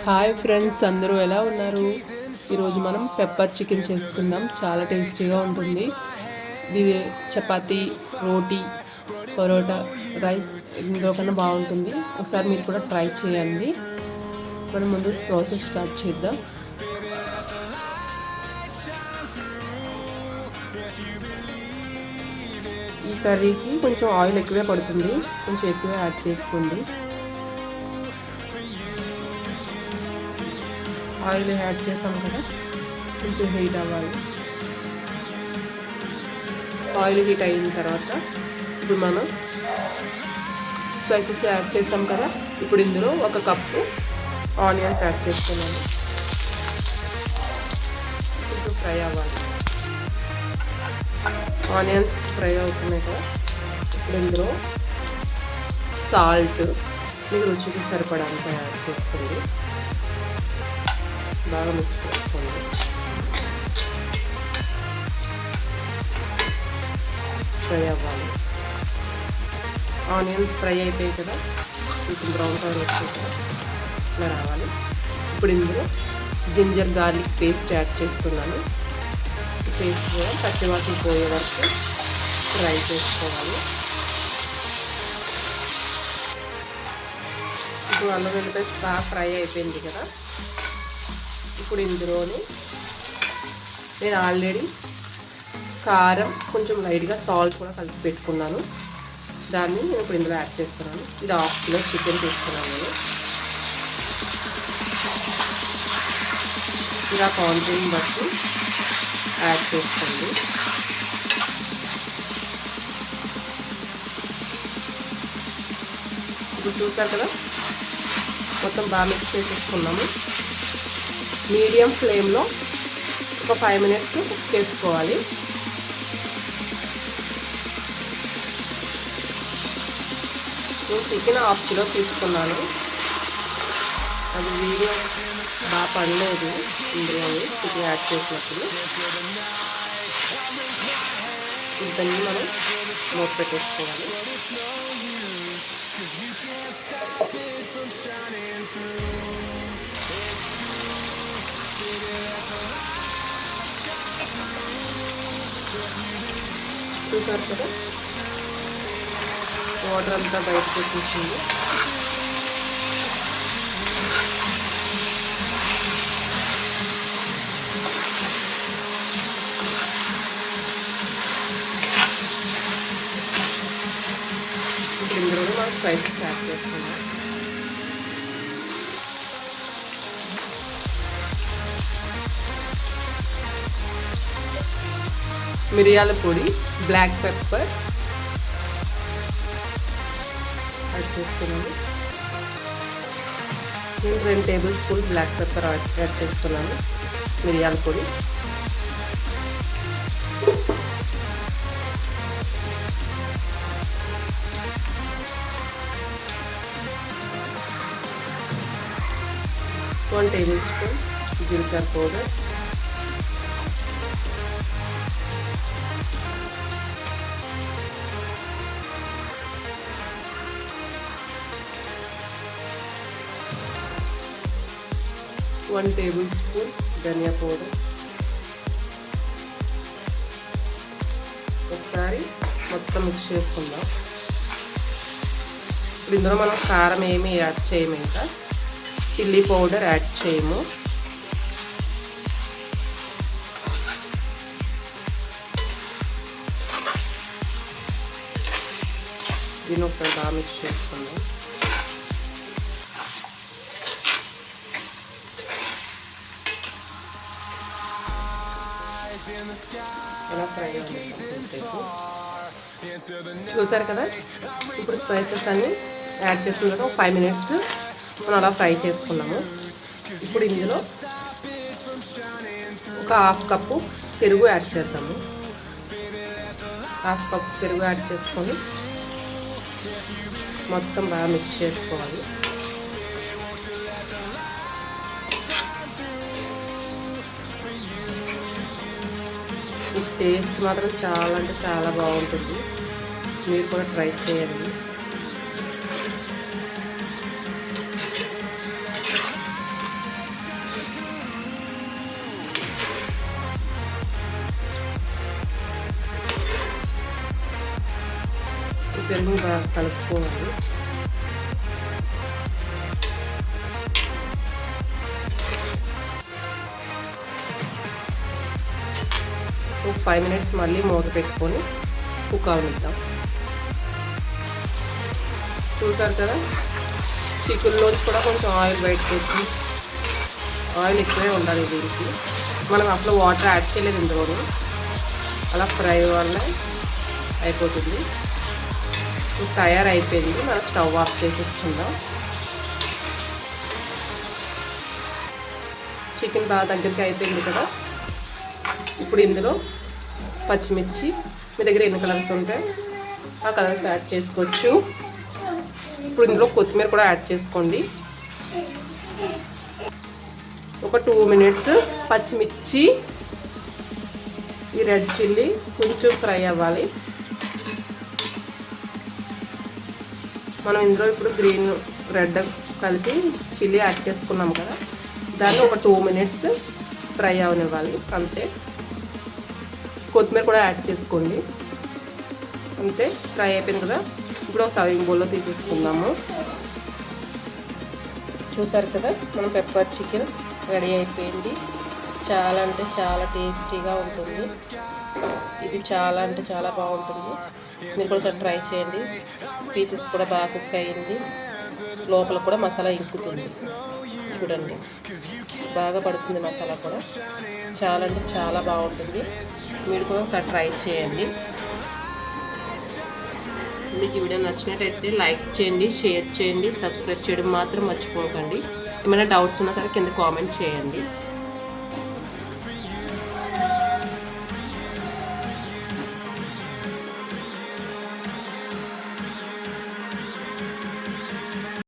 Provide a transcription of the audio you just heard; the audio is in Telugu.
హాయ్ ఫ్రెండ్స్, అందరూ ఎలా ఉన్నారు? ఈరోజు మనం పెప్పర్ చికెన్ చేసుకుందాం. చాలా టేస్టీగా ఉంటుంది. ఇది చపాతీ, రోటీ, పరోటా, రైస్ ఇందులో కన్నా బాగుంటుంది. ఒకసారి మీరు కూడా ట్రై చేయండి. మనం ముందు ప్రాసెస్ స్టార్ట్ చేద్దాం. ఈ కర్రీకి కొంచెం ఆయిల్ ఎక్కువే పడుతుంది, కొంచెం ఎక్కువే యాడ్ చేసుకోండి. ఆయిల్ యాడ్ చేసాం కదా, కొంచెం హీట్ అవ్వాలి. ఆయిల్ హీట్ అయిన తర్వాత ఇప్పుడు మనం స్పైసెస్ యాడ్ చేసాం కదా. ఇప్పుడు ఇందులో 1 కప్పు ఆనియన్స్ యాడ్ చేసుకున్నాను. కొంచెం ఫ్రై అవ్వాలి. ఆనియన్స్ ఫ్రై అవుతున్నాయి కదా. ఇప్పుడు ఇందులో సాల్ట్ మీకు రుచికి సరిపడంత యాడ్ చేసుకోండి. బాగా మిక్స్ చేసుకోండి. ఫ్రై అవ్వాలి. ఆనియన్స్ ఫ్రై అయిపోయాయి కదా, కొంచెం బ్రౌన్ కలర్ వచ్చాయి కదా, ఇలా రావాలి. ఇప్పుడు ఇందులో జింజర్ గార్లిక్ పేస్ట్ యాడ్ చేస్తున్నాను. ఈ పేస్ట్ కూడా పచ్చివాసన పోయే వరకు ఫ్రై చేసుకోవాలి. ఇప్పుడు అల్లం వెల్లుల్లి పేస్ట్ బాగా ఫ్రై అయిపోయింది కదా. ఇప్పుడు ఇందులోని నేను ఆల్రెడీ కారం, కొంచెం లైట్గా సాల్ట్ కూడా కలిపి పెట్టుకున్నాను. దాన్ని నేను ఇప్పుడు ఇందులో యాడ్ చేస్తున్నాను. ఇది 1/2 కిలో చికెన్ తీసుకున్నాను నేను. ఇలా క్వాంటిటీని బట్టి యాడ్ చేసుకోండి. ఇప్పుడు చూసారు కదా, మొత్తం బాగా మిక్స్ చేసేసుకున్నాము. మీడియం ఫ్లేమ్లో ఒక 5 మినిట్స్ కుక్ చేసుకోవాలి. నేను చికెన్ 1/2 కిలో తీసుకున్నాను. అది వీడియో బాగా పడలేదు ఇందులో చికెన్ యాడ్ చేసినప్పుడు. ఇవన్నీ మనం మూత పెట్టేసుకోవాలి. చూసారు కదా, వాటర్ అంతా బయటకు వచ్చేసింది. ఇప్పుడు ఇందులో మనం స్పైసెస్ యాడ్ చేసుకున్నాం. మిరియాల పొడి, బ్లాక్ పెప్పర్ యాడ్ చేసుకున్నాను. నేను 2 table spoon black pepper add చేసుకున్నాను. మిరియాల పొడి, వన్ టేబుల్ స్పూన్ జీలకర్ర పౌడర్, వన్ టేబుల్ స్పూన్ ధనియా పౌడర్. ఒకసారి మొత్తం మిక్స్ చేసుకుందాం. ఇప్పుడు ఇందులో మనం కారం ఏమి యాడ్ చేయము, ఇంకా చిల్లీ పౌడర్ యాడ్ చేయము. దీన్ని ఒకసారి బాగా మిక్స్ చేసుకుందాం. అలా ఫ్రై చూసారు కదా. ఇప్పుడు స్పైసెస్ అన్నీ యాడ్ చేసుకున్నాక 5 మినిట్స్ మనం అలా ఫ్రై చేసుకున్నాము. ఇప్పుడు ఇందులో ఒక 1/2 కప్పు పెరుగు యాడ్ చేద్దాము. 1/2 కప్పు పెరుగు యాడ్ చేసుకొని మొత్తం బాగా మిక్స్ చేసుకోవాలి. ఈ టేస్ట్ మాత్రం చాలా అంటే చాలా బాగుంటుంది. మీరు కూడా ట్రై చేయండి. పెరుగు బాగా కలుపుకోవాలి. ఒక 5 మినిట్స్ మళ్ళీ మూత పెట్టుకొని కుక్ అవనిద్దాం. చూసారు కదా, చికెన్లోంచి కూడా కొంచెం ఆయిల్ బయటకు వచ్చి, ఆయిల్ ఎక్కువే ఉండాలి దీనికి. మనం అసలు వాటర్ యాడ్ చేయలేదు ఇందులోని, అలా ఫ్రై వల్ల అయిపోతుంది. తయారైపోయింది. మనం స్టవ్ ఆఫ్ చేసేసుకుందాం. చికెన్ బాగా దగ్గరికి అయిపోయింది కదా. ఇప్పుడు ఇందులో పచ్చిమిర్చి, మీ దగ్గర ఎన్ని కలర్స్ ఉంటాయి ఆ కలర్స్ యాడ్ చేసుకోవచ్చు. ఇప్పుడు ఇందులో కొత్తిమీర కూడా యాడ్ చేసుకోండి. ఒక 2 మినిట్స్ పచ్చిమిర్చి, ఈ రెడ్ చిల్లీ కొంచెం ఫ్రై అవ్వాలి. మనం ఇందులో ఇప్పుడు గ్రీన్ రెడ్ కలిపి చిల్లీ యాడ్ చేసుకున్నాం కదా, దాన్ని ఒక 2 మినిట్స్ ఫ్రై అవనివ్వాలి. అంతే. కొత్తిమీర కూడా యాడ్ చేసుకోండి. అంతే, ఫ్రై అయిపోయింది కదా. ఇప్పుడు ఒక సర్వింగ్ బౌల్లో తీసేసుకుందాము. చూసారు కదా, మనం పెప్పర్ చికెన్ రెడీ అయిపోయింది. చాలా అంటే చాలా టేస్టీగా ఉంటుంది. ఇది చాలా అంటే చాలా బాగుంటుంది. మీరు కూడా ట్రై చేయండి. పీసెస్ కూడా బాగా కుక్ అయ్యింది. లోపల కూడా మసాలా ఇంకుతుంది. చూడండి, బాగా పడుతుంది మసాలా కూడా. చాలా అంటే చాలా బాగుంటుంది. మీరు కూడా ఒకసారి ట్రై చేయండి. మీకు ఈ వీడియో నచ్చినట్టయితే లైక్ చేయండి, షేర్ చేయండి, సబ్స్క్రైబ్ చేయడం మాత్రం మర్చిపోకండి. ఏమైనా డౌట్స్ ఉన్నా సరే కింద కామెంట్ చేయండి.